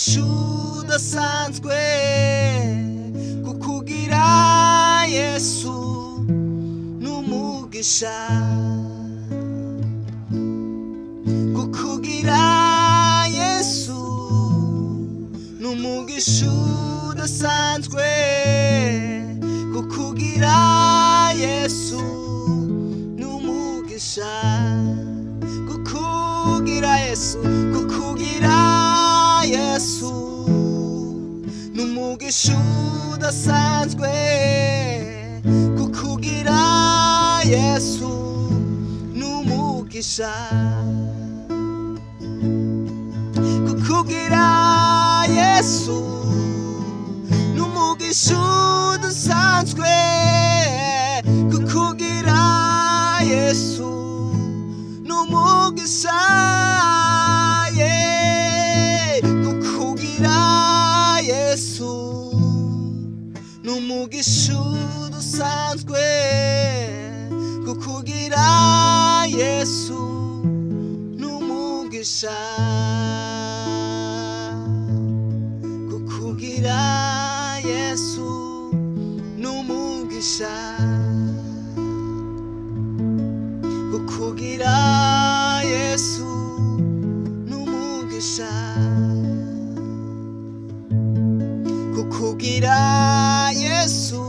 n'umugisha udasanzwe kukugira Yesu n'umugisha kukugira Yesu n'umugisha udasanzwe kukugira Yesu n'umugisha kukugira Yesu kukugira Yesu n'umugisha udasanzwe kukugira Yesu n'umugisha kukugira Yesu n'umugisha udasanzwe kukugira Yesu n'umugisha kukugira Yesu n'umugisha udasanzwe kukugira Yesu n'umugisha kukugira Yesu n'umugisha kukugira Yesu n'umugisha kukugira Yesu